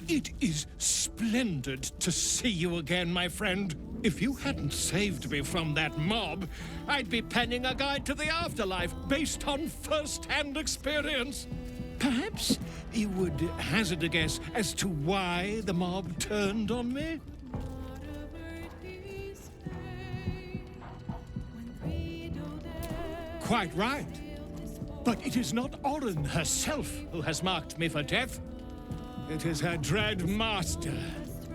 It is splendid to see you again, my friend. If you hadn't saved me from that mob, I'd be penning a guide to the afterlife based on first-hand experience. Perhaps you would hazard a guess as to why the mob turned on me? Quite right. But it is not Orin herself who has marked me for death. It is her dread master.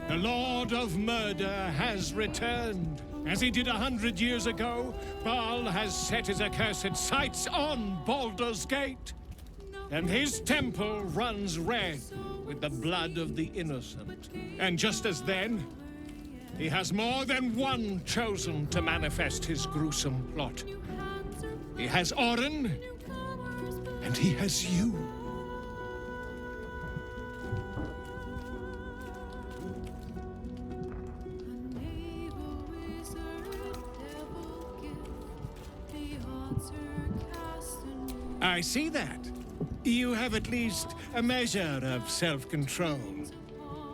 The Lord of Murder has returned. As he did 100 years ago, Baal has set his accursed sights on Baldur's Gate. And his temple runs red with the blood of the innocent. And just as then, he has more than one chosen to manifest his gruesome plot. He has Orin, and he has you. I see that. You have at least a measure of self-control.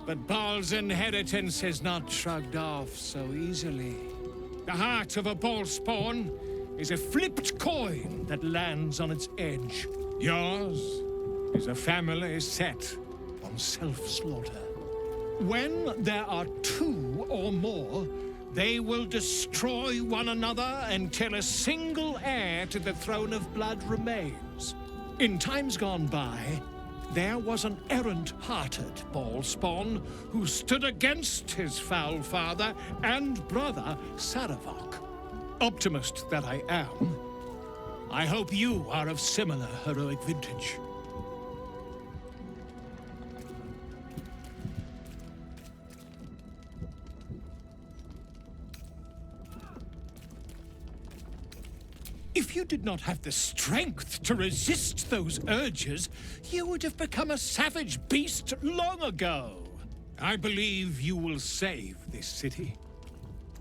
But Baal's inheritance is not shrugged off so easily. The heart of a Bhaalspawn is a flipped coin that lands on its edge. Yours is a family set on self-slaughter. When there are two or more, they will destroy one another until a single heir to the throne of blood remains. In times gone by, there was an errant-hearted Bhaalspawn who stood against his foul father and brother, Sarevok. Optimist that I am, I hope you are of similar heroic vintage. If you did not have the strength to resist those urges, you would have become a savage beast long ago. I believe you will save this city.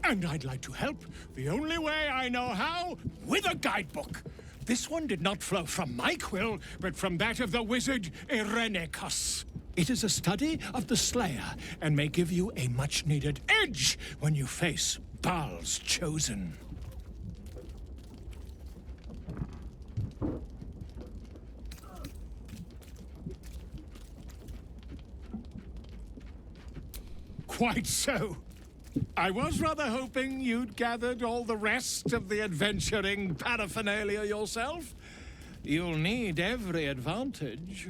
And I'd like to help the only way I know how, with a guidebook. This one did not flow from my quill, but from that of the wizard Irenicus. It is a study of the Slayer, and may give you a much-needed edge when you face Baal's Chosen. Quite so. I was rather hoping you'd gathered all the rest of the adventuring paraphernalia yourself. You'll need every advantage.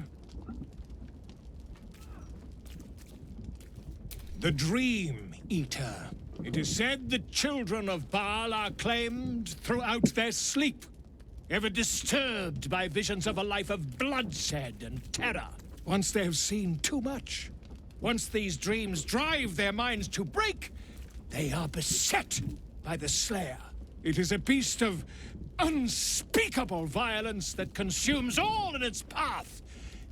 The Dream Eater. It is said the children of Baal are claimed throughout their sleep, ever disturbed by visions of a life of bloodshed and terror. Once they have seen too much, once these dreams drive their minds to break, they are beset by the Slayer. It is a beast of unspeakable violence that consumes all in its path,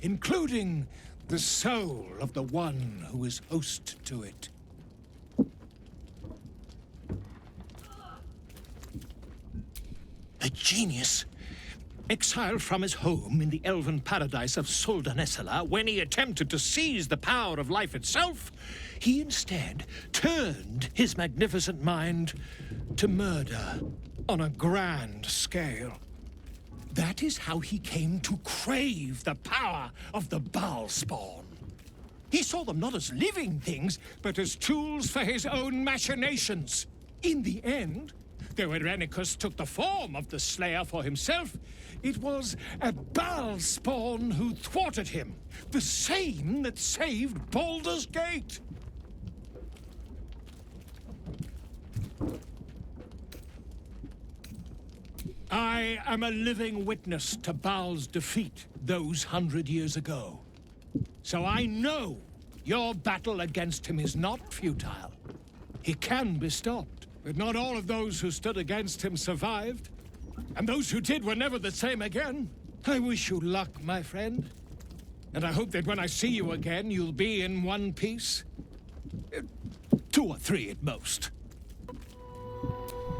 including the soul of the one who is host to it. A genius, exiled from his home in the elven paradise of Soldanessala, when he attempted to seize the power of life itself, he instead turned his magnificent mind to murder on a grand scale. That is how he came to crave the power of the Bhaalspawn. He saw them not as living things, but as tools for his own machinations. In the end, though Irenicus took the form of the Slayer for himself, it was a Bhaalspawn who thwarted him, the same that saved Baldur's Gate. I am a living witness to Baal's defeat those 100 years ago. So I know your battle against him is not futile. He can be stopped, but not all of those who stood against him survived. And those who did were never the same again. I wish you luck, my friend. And I hope that when I see you again, you'll be in one piece. 2 or 3 at most.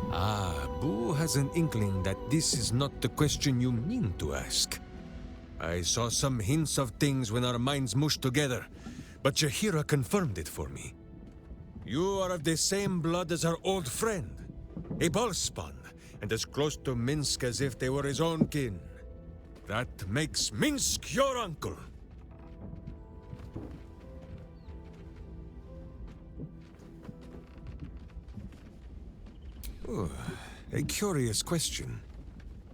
Ah, Boo has an inkling that this is not the question you mean to ask. I saw some hints of things when our minds mushed together, but Jaheira confirmed it for me. You are of the same blood as our old friend, a Bhaalspawn, and as close to Minsc as if they were his own kin. That makes Minsc your uncle. Oh, a curious question.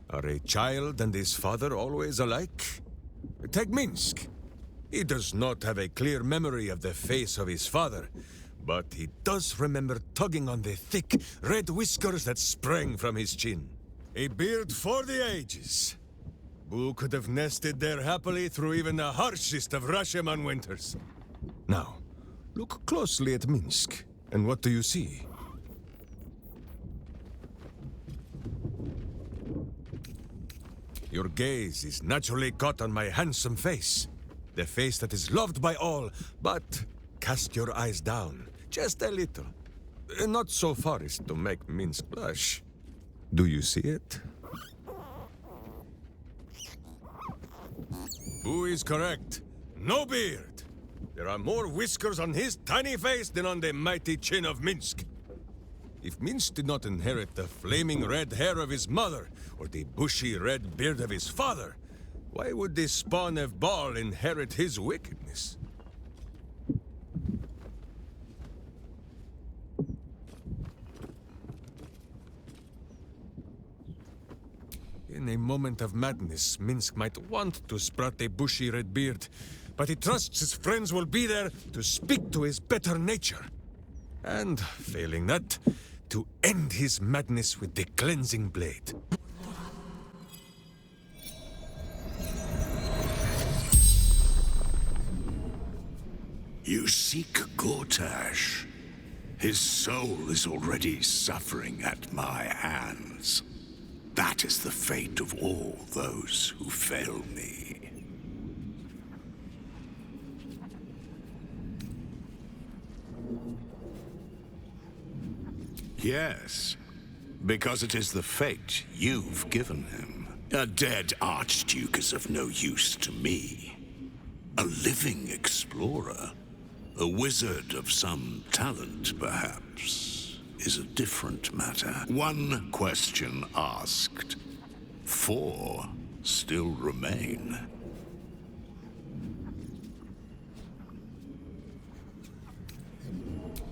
Are a child and his father always alike? Take Minsc. He does not have a clear memory of the face of his father, but he does remember tugging on the thick, red whiskers that sprang from his chin. A beard for the ages. Who could have nested there happily through even the harshest of Rashomon winters? Now, look closely at Minsc, and what do you see? Your gaze is naturally caught on my handsome face. The face that is loved by all, but cast your eyes down, just a little. Not so far as to make Minsc blush. Do you see it? Who is correct? No beard! There are more whiskers on his tiny face than on the mighty chin of Minsc. If Minsc did not inherit the flaming red hair of his mother, or the bushy red beard of his father, why would the spawn of Bhaal inherit his wickedness? In a moment of madness, Minsc might want to sprout a bushy red beard, but he trusts his friends will be there to speak to his better nature. And, failing that, to end his madness with the cleansing blade. You seek Gortash. His soul is already suffering at my hands. That is the fate of all those who fail me. Yes, because it is the fate you've given him. A dead Archduke is of no use to me. A living explorer, a wizard of some talent, perhaps, is a different matter. One question asked, 4 still remain.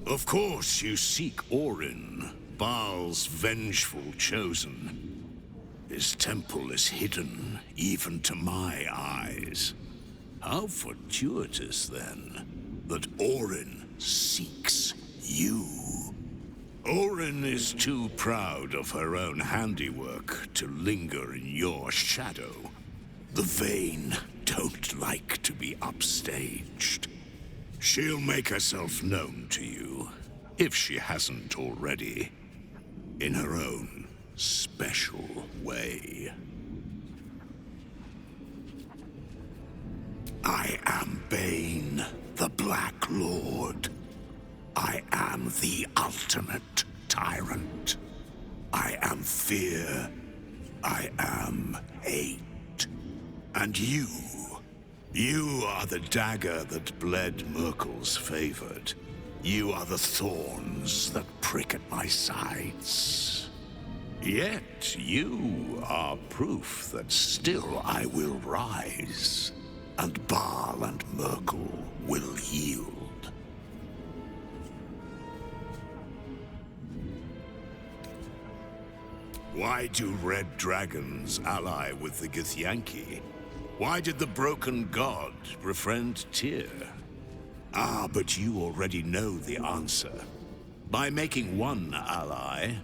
Of course you seek Orin, Bhaal's vengeful chosen. His temple is hidden, even to my eyes. How fortuitous, then, that Orin seeks you. Orin is too proud of her own handiwork to linger in your shadow. The vain don't like to be upstaged. She'll make herself known to you, if she hasn't already, in her own special way. I am Bane, the Black Lord. I am the ultimate tyrant. I am fear. I am hate. And you are the dagger that bled Merkel's favored. You are the thorns that prick at my sides. Yet you are proof that still I will rise, and Bhaal and Merkel will yield. Why do red dragons ally with the Githyanki? Why did the broken god befriend Tyr? Ah, but you already know the answer. By making one ally,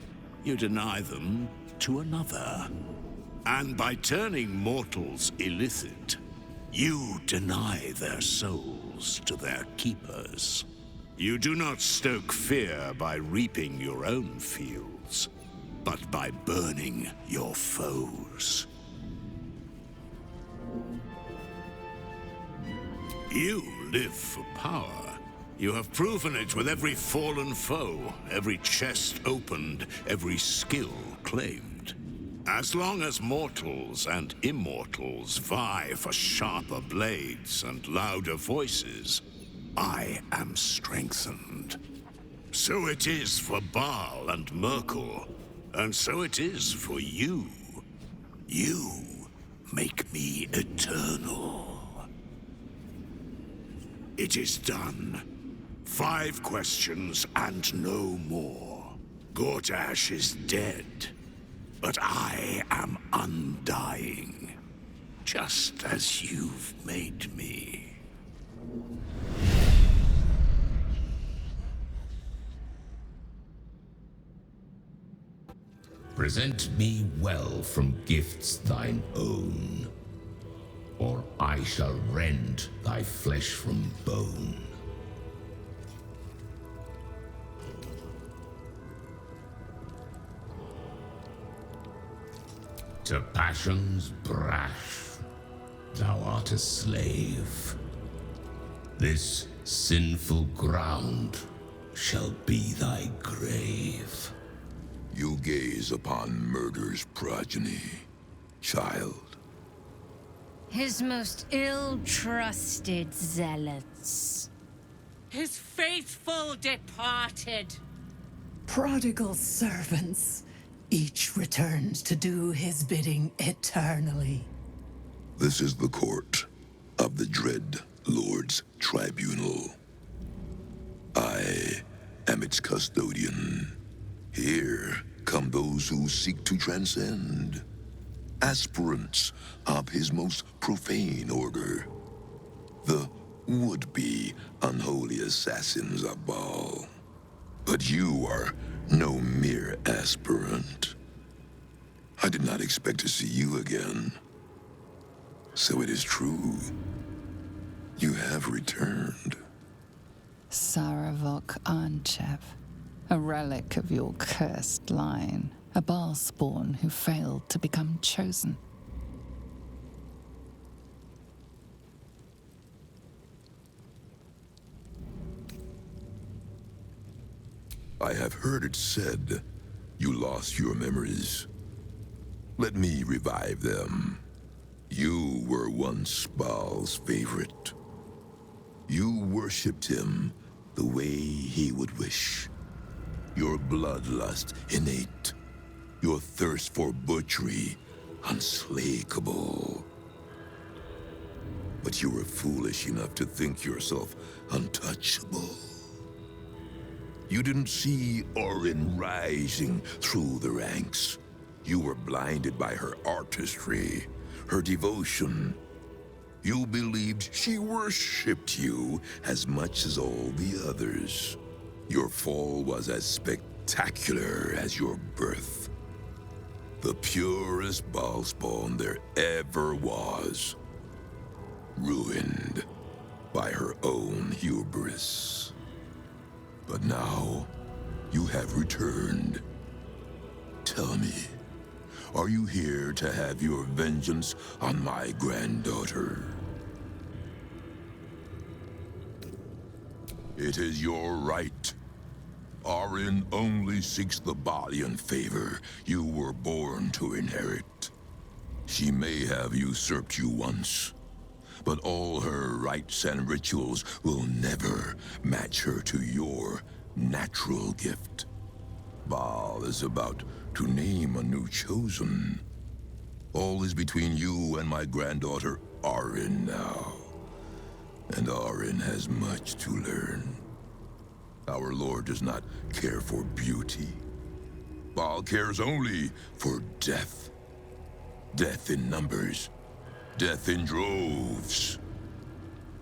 you deny them to another. And by turning mortals illicit, you deny their souls to their keepers. You do not stoke fear by reaping your own fields, but by burning your foes. You live for power. You have proven it with every fallen foe, every chest opened, every skill claimed. As long as mortals and immortals vie for sharper blades and louder voices, I am strengthened. So it is for Baal and Merkel, and so it is for you. You make me eternal. It is done. 5 questions and no more. Gortash is dead, but I am undying, just as you've made me. Present me well from gifts thine own, or I shall rend thy flesh from bone. To passions brash, thou art a slave. This sinful ground shall be thy grave. You gaze upon murder's progeny, child. His most ill-trusted zealots. His faithful departed. Prodigal servants, each returns to do his bidding eternally. This is the court of the Dread Lord's Tribunal. I am its custodian. Here come those who seek to transcend, aspirants of his most profane order, the would-be unholy assassins of Baal. But you are no mere aspirant. I did not expect to see you again. So it is true. You have returned. Saravok Anchev, a relic of your cursed line, a Baal spawn who failed to become chosen. I have heard it said you lost your memories. Let me revive them. You were once Baal's favorite. You worshipped him the way he would wish. Your bloodlust innate. Your thirst for butchery unslakable. But you were foolish enough to think yourself untouchable. You didn't see Orin rising through the ranks. You were blinded by her artistry, her devotion. You believed she worshipped you as much as all the others. Your fall was as spectacular as your birth. The purest Baalspawn there ever was. Ruined by her own hubris. But now, you have returned. Tell me, are you here to have your vengeance on my granddaughter? It is your right. Orin only seeks the Baalian favor you were born to inherit. She may have usurped you once, but all her rites and rituals will never match her to your natural gift. Baal is about to name a new chosen. All is between you and my granddaughter, Orin, now. And Orin has much to learn. Our Lord does not care for beauty. Baal cares only for death. Death in numbers. Death in droves.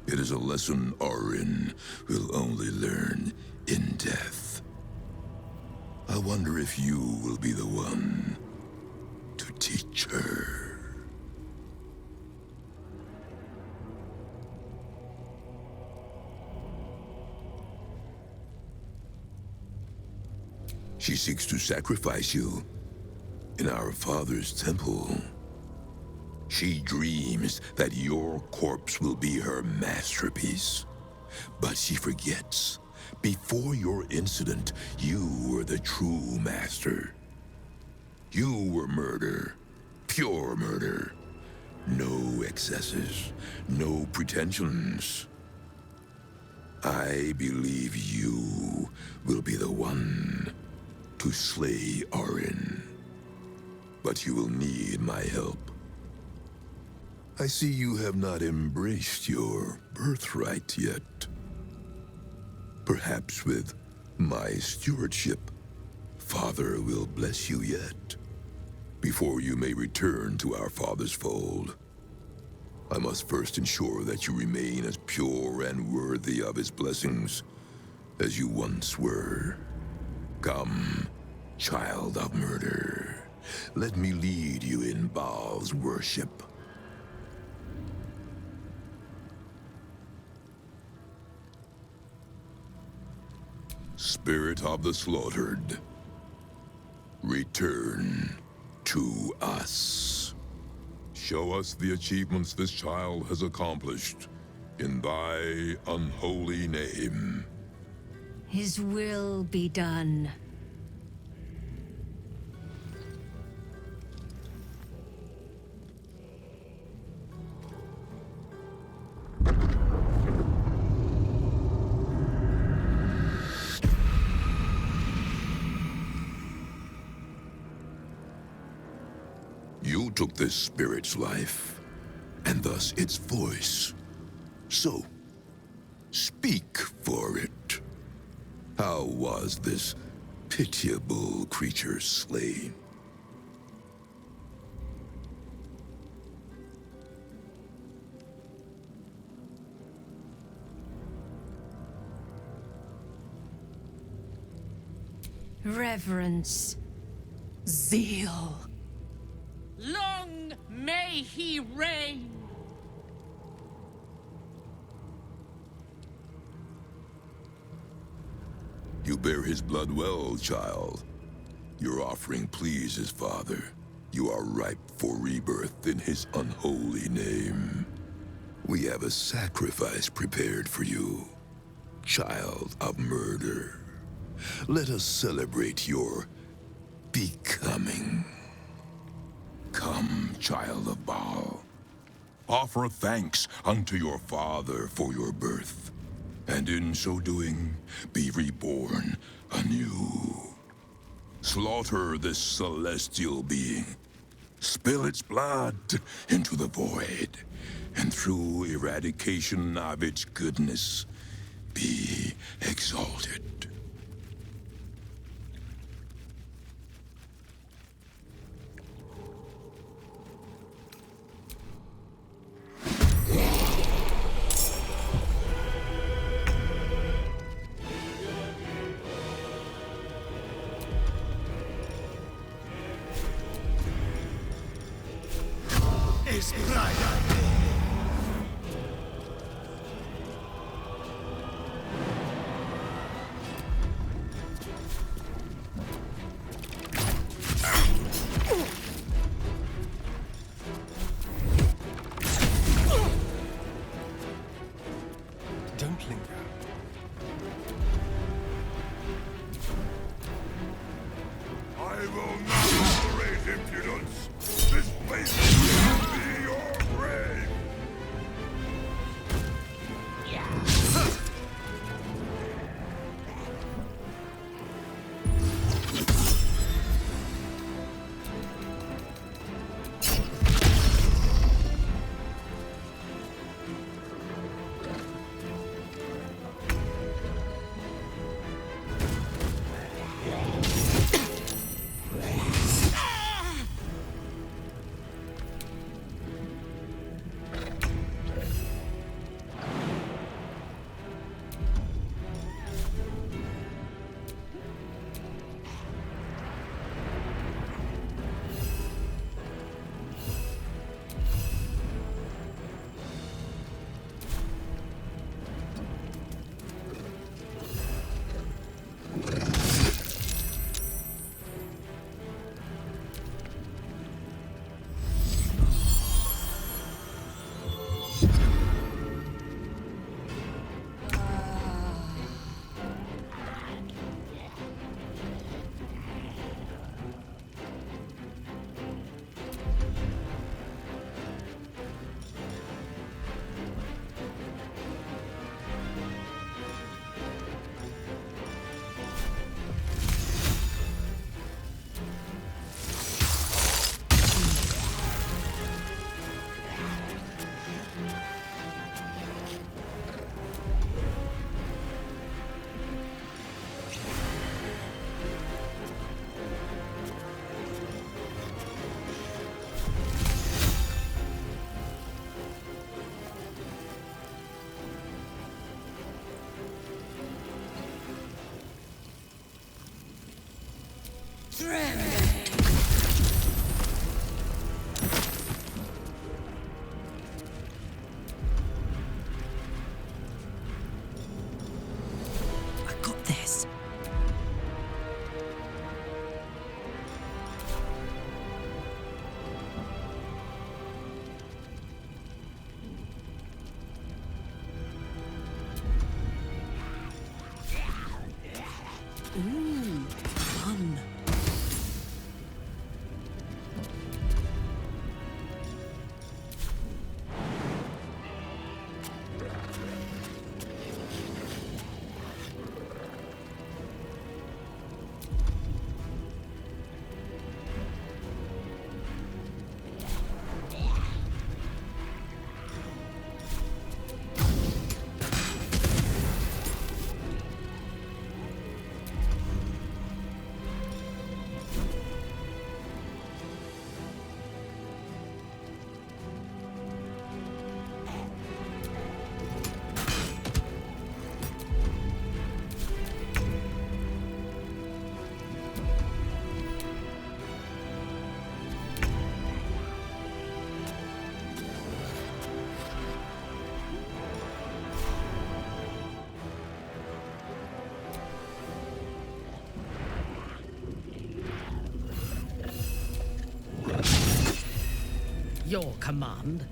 It is a lesson Orin will only learn in death. I wonder if you will be the one to teach her. She seeks to sacrifice you in our father's temple. She dreams that your corpse will be her masterpiece. But she forgets, before your incident, you were the true master. You were murder, pure murder. No excesses, no pretensions. I believe you will be the one to slay Orin. But you will need my help. I see you have not embraced your birthright yet. Perhaps with my stewardship, Father will bless you yet, before you may return to our Father's fold. I must first ensure that you remain as pure and worthy of his blessings as you once were. Come, child of murder. Let me lead you in Baal's worship. Spirit of the slaughtered, return to us. Show us the achievements this child has accomplished in thy unholy name. His will be done. You took this spirit's life, and thus its voice. So, speak for it. How was this pitiable creature slain? Reverence. Zeal. Long may he reign! You bear his blood well, child. Your offering pleases Father. You are ripe for rebirth in his unholy name. We have a sacrifice prepared for you, child of murder. Let us celebrate your becoming. Come, child of Baal. Offer thanks unto your father for your birth, and in so doing, be reborn anew. Slaughter this celestial being. Spill its blood into the void, and through eradication of its goodness, be exalted. Don't linger. I will not tolerate impudence. This place will be your grave. this. Ooh, fun. Your command.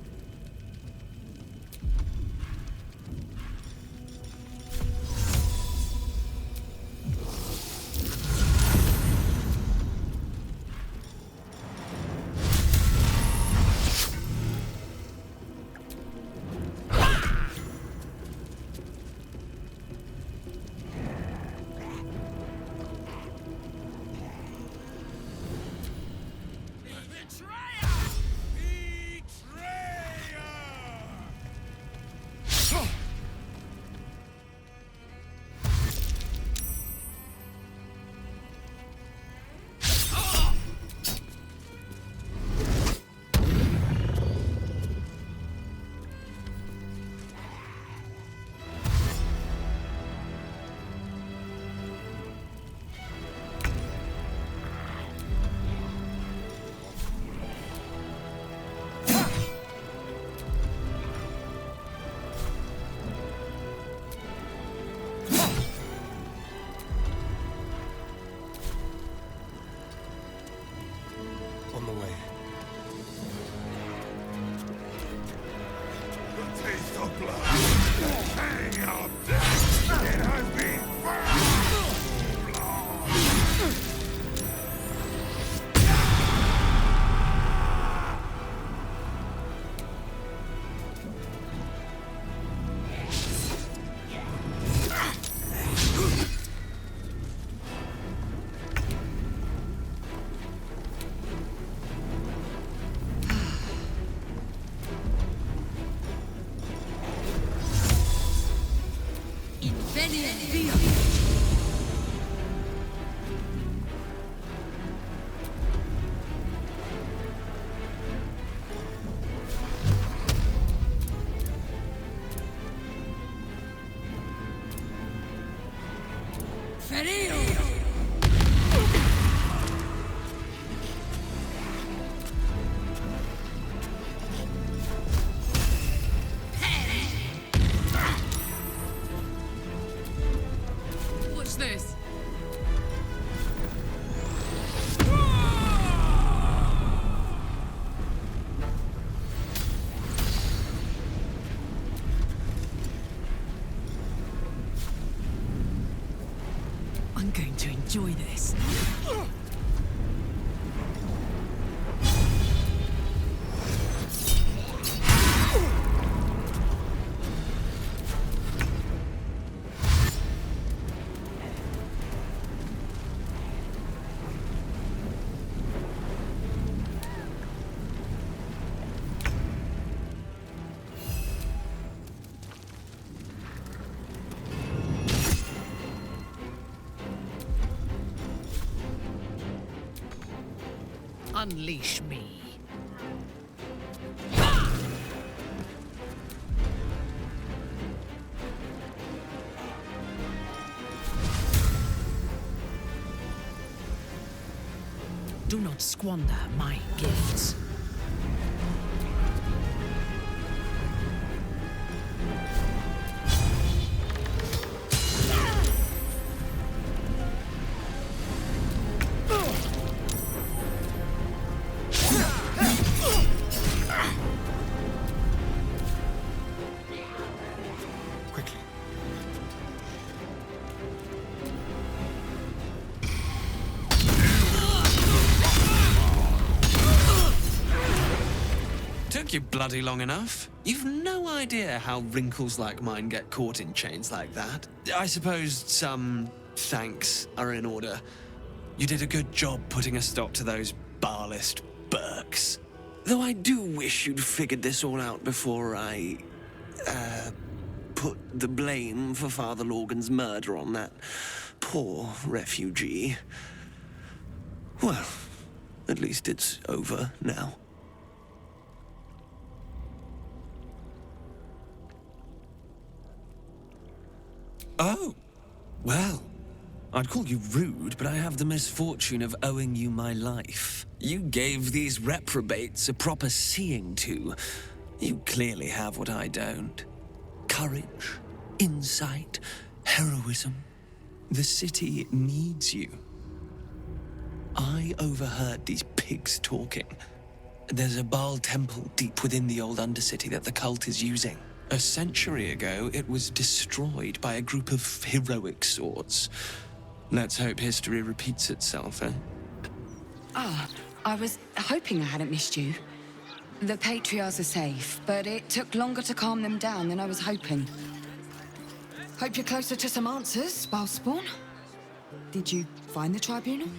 On the way. The taste of blood. The tang of death. It has been burned. What's this? I'm going to enjoy this. Unleash me. Do not squander my gifts. took you bloody long enough. You've no idea how wrinkles like mine get caught in chains like that. I suppose some thanks are in order. You did a good job putting a stop to those Baalist Burks. Though I do wish you'd figured this all out before I, put the blame for Father Lorgan's murder on that poor refugee. Well, at least it's over now. Oh, well, I'd call you rude, but I have the misfortune of owing you my life. You gave these reprobates a proper seeing to. You clearly have what I don't. Courage, insight, heroism. The city needs you. I overheard these pigs talking. There's a Baal temple deep within the old Undercity that the cult is using. A century ago, it was destroyed by a group of heroic sorts. Let's hope history repeats itself, eh? I was hoping I hadn't missed you. The Patriarchs are safe, but it took longer to calm them down than I was hoping. Hope you're closer to some answers, Baalspawn. Did you find the tribunal?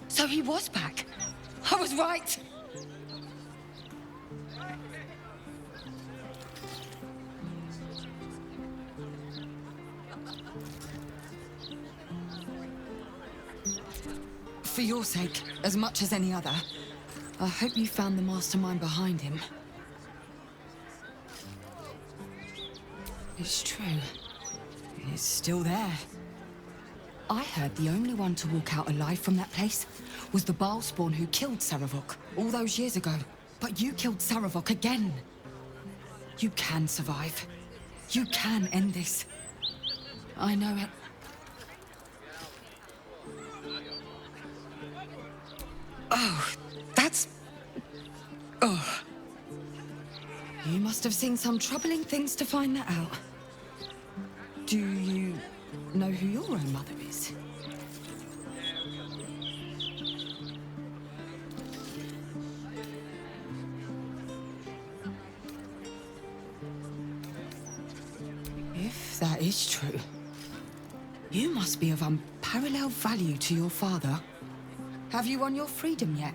So he was back. I was right. For your sake, as much as any other, I hope you found the mastermind behind him. It's true. It's still there. I heard the only one to walk out alive from that place was the Baalspawn who killed Sarevok all those years ago. But you killed Sarevok again. You can survive. You can end this. I know it. Oh, that's... Oh. You must have seen some troubling things to find that out. Do you know who your own mother is? If that is true, you must be of unparalleled value to your father. Have you won your freedom yet?